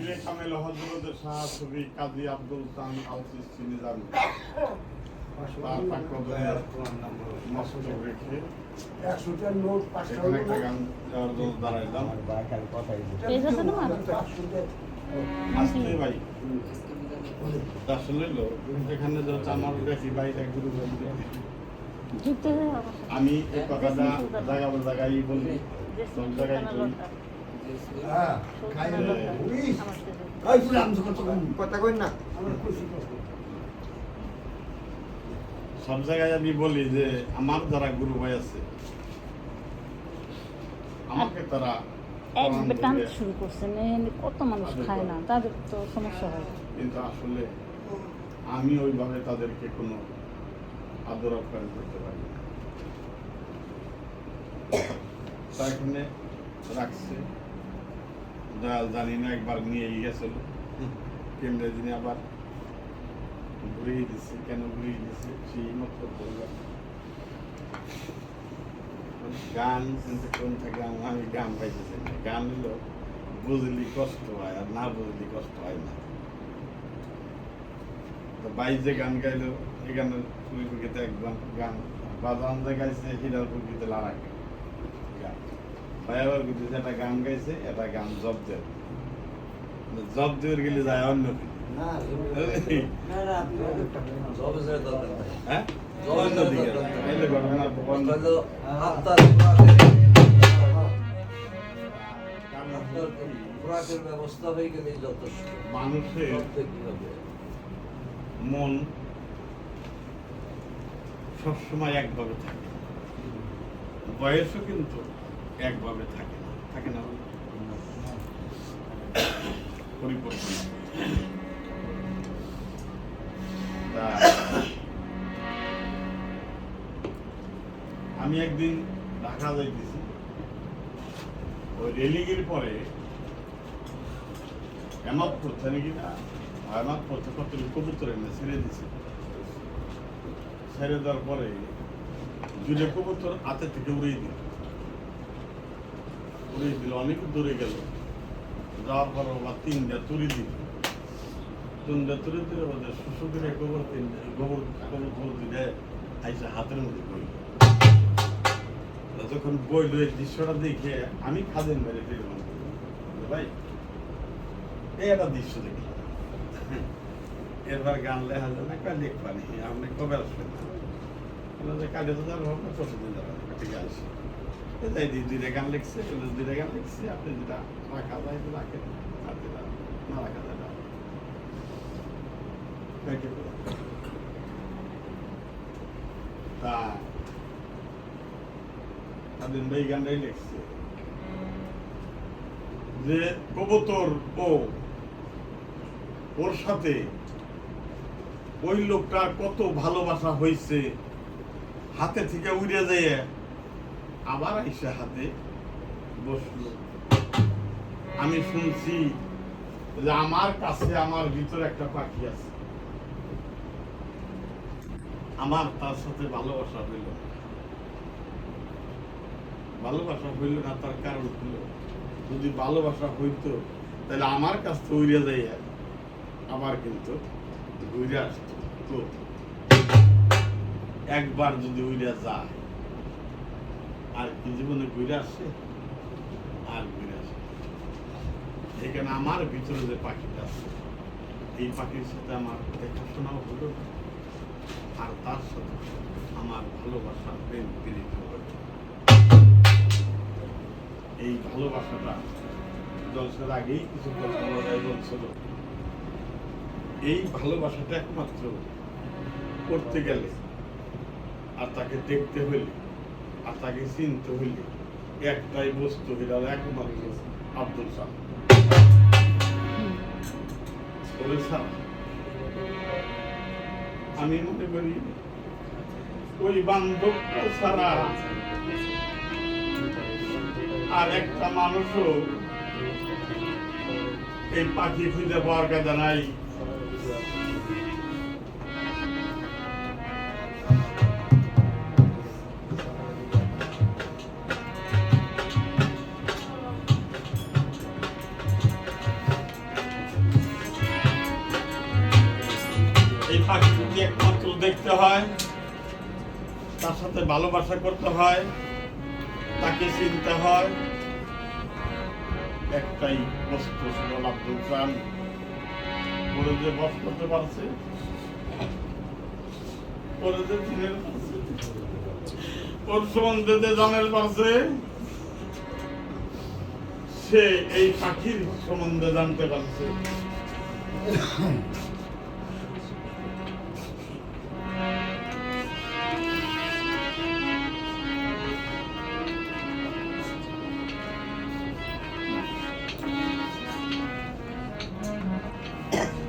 পীরে কামেল হযরত শাহ সুফি কাজী আব্দুল তান আল চিশতি নিজামী তার পাকপদ্ধতির মস্তক রেখে 100টার নোট 500 এখানে একটা গান গাওয়ার জন্য দাঁড়াইলাম। আসলে ভাই আসলে লোক এখানে যাচ্ছে আমার বেশি বাইরে গুরু আমি এই কথাটা জায়গায় বলি, সব জায়গায় বলি। হ্যাঁ কথা কই না সব জায়গায় আমি বলি যে আমার যারা গুরু ভাই আছে আমাকে তারা এক বেটান শুরু করছেন, কত মানুষ খায় না, তাদের তো সমস্যা হয়। কিন্তু আসলে আমি ওইভাবে তাদেরকে কোনো আদর আপ্যায়ন করতে পারি না। তাই এখানে রাখছে জানি না, একবার নিয়েই গেছিল কেন্দ্রে দিনে আবার ঘুরিয়ে দিচ্ছে। কেন ঘুরিয়ে দিচ্ছে সেই মত বললাম। গান কিন্তু কোন থেকে আমি গান পাইতেছি না। গান হলো বুঝলি কষ্ট হয়, আর না বুঝলি কষ্ট হয় না। তো বাই যে গান গাইলো এই গানের চুরি প্রকৃতি একদম গান বাজান যে গাইছে হিরার প্রকৃতি লারাক গান ভাইয়াবার প্রকৃতি একটা গান গাইছে, এটা গান জব্দের গেলে যায় অন্য ব্যবস্থা হয়ে গেলে যথেষ্ট। মানুষের মন সবসময় একভাবে থাকে, বয়সও কিন্তু একভাবে থাকে না পরিবর্তন। আমি একদিন ঢাকা যাইতেছি, ওই রেলিংয়ের পরে এমাত পড়ছে নাকি না, এমাত পড়ছে কত কবুতর এনে ছেড়ে দিছে। ছেড়ে দেওয়ার পরে দুটো কবুতর হাতে থেকে উড়িয়ে দিল, অনেক দূরে গেল। যাওয়ার পর আবার 3টা তুড়ি দিল, 3টা তুড়ি দিলে ওদের শ্বশুরে গোবর দিলে আইসে হাতের মধ্যে বইল। যখন বইল এই দৃশ্যটা দেখে আমি খাদেন মেরে ফিরে ভাই এই একটা দৃশ্য দেখলাম। এরপর গান লেখা যায় না, কাল লিখবানি আপনি কবে আসবেন না, কালে তো যাবো আপনার প্রতিদিন যাবেন, ঠিক আছে। তাই দুইটা গান লিখছে, দুইটা গান লিখছে, আপনি যেটা রাখা যায় রাখেন, আর যেটা না রাখা যায় না। তা স্বাধীন ভাই গানটাই লিখছে যে কবুতর ওর সাথে ওই লোকটা কত ভালোবাসা হয়েছে, হাতে থেকে উড়ে যায় আবার আইসা হাতে বসলো। আমি শুনছি যে আমার কাছে আমার ভিতরে একটা পাখি আছে, আমার তার সাথে ভালোবাসা হইল না। তার কারণ হলো যদি ভালোবাসা হইতো তাহলে আমার কাছ থেকে উড়ে যায় আবার কিন্তু ঘুরে আসতো। তো একবার যদি উড়ে যায় আর কি জীবনে ঘুরে আসে আর ঘুরে আসে। এখানে আমার ভিতরে যে পাখিটা আছে, এই পাখির সাথে আমার দেখাশোনাও হলো, আর তার সাথে আমার ভালোবাসা প্রেম প্রীতি হলো। এই ভালোবাসাটা জলসার আগেই কিছু কথা বলছিল। এই ভালোবাসাটা একমাত্র করতে গেলে আর তাকে দেখতে হইলে আর তাকে চিনতে হইলে একটাই বস্তু, এটা একমাত্র আব্দুল সালাম। আমি মনে করি ওই বান্ধবটা ছাড়া আর একটা মানুষও এই পাখি খুঁজে পাওয়ার কথা নাই। পাখিকে একমাত্র দেখতে হয়, তার সাথে ভালোবাসা করতে হয়, তাকে চিনতে হয়। একটাই বস্তু ছিল আব্দুল চান, ওরে যে বস করতে পারছে, ওরে যে চিনের পারছে, ওর সম্বন্ধে যে জানের পারছে, সে এই পাখির সম্বন্ধে জানতে পারছে।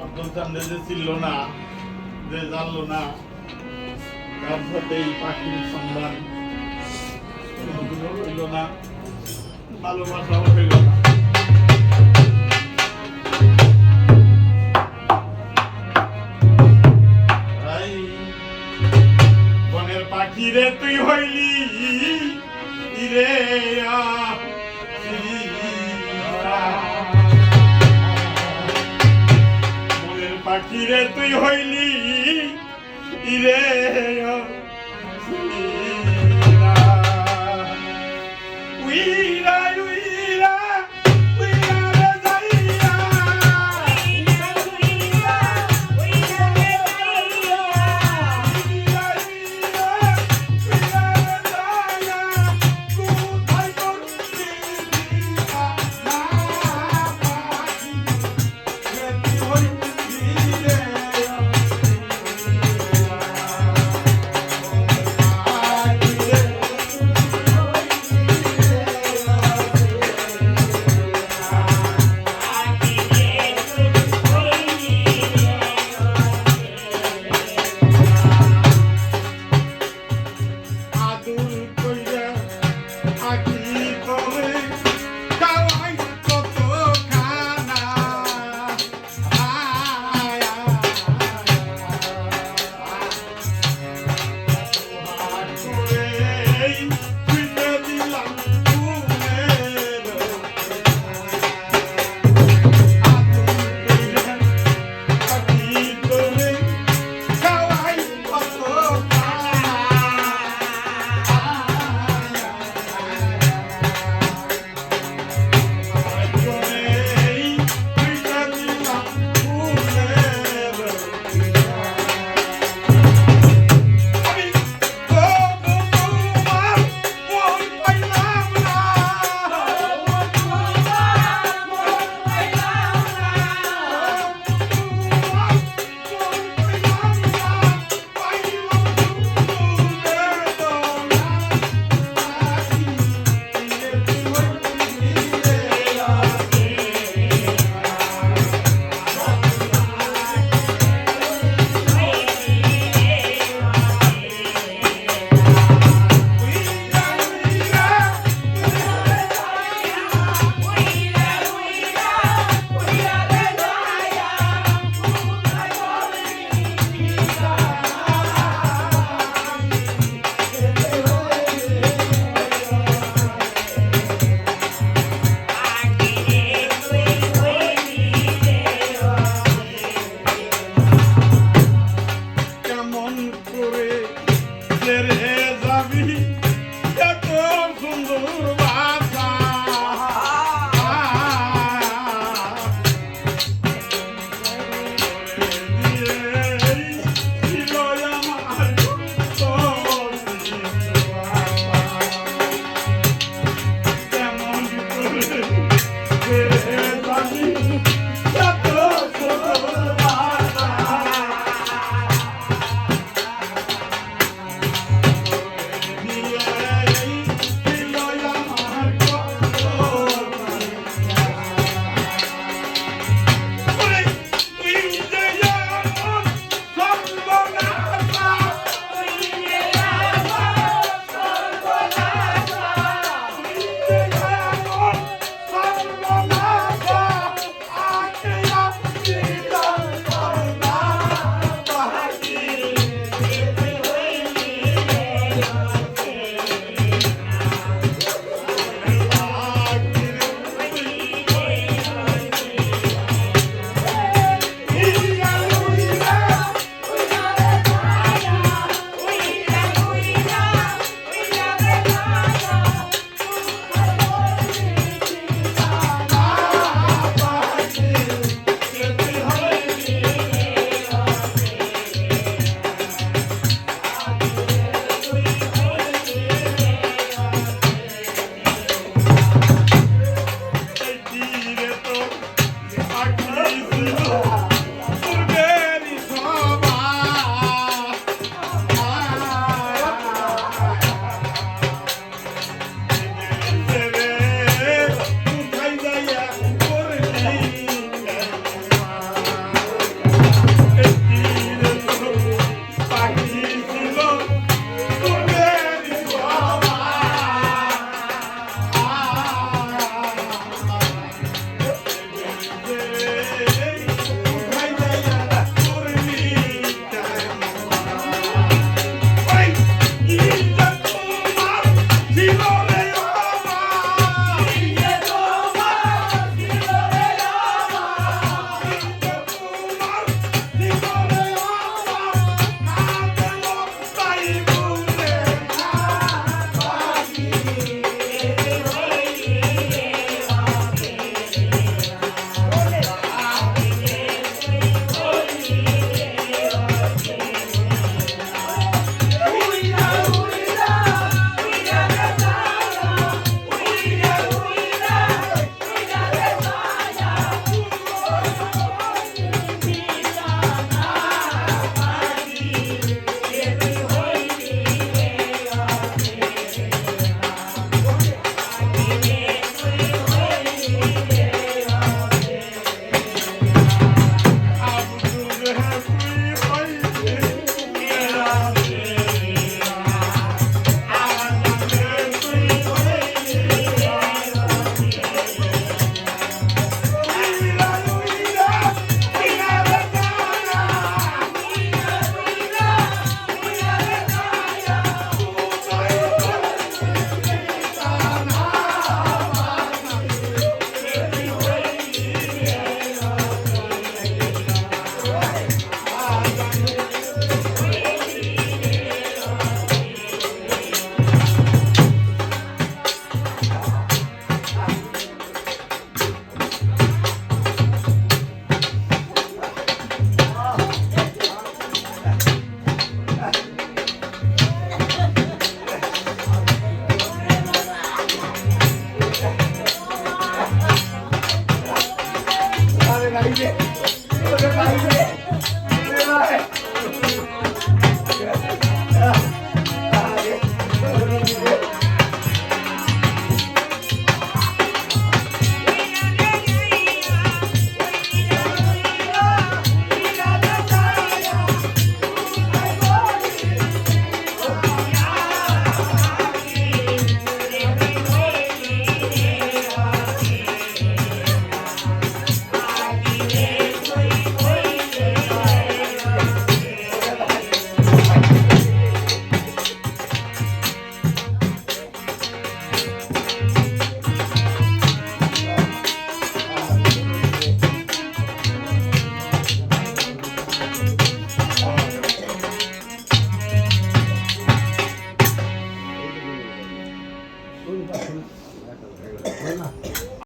আব্দুল চান্দে যে ছিল না, যে জানলো না, তার সাথে এই পাখির সন্ধান কোনোদিনও হইল না, ভালোবাসাও হইল না। তাই বনের পাখি রে তুই হইলি রে বনের পাখি রে তুই হইলি রে উইরা উইরা উইরা রে যাইয়া এই যে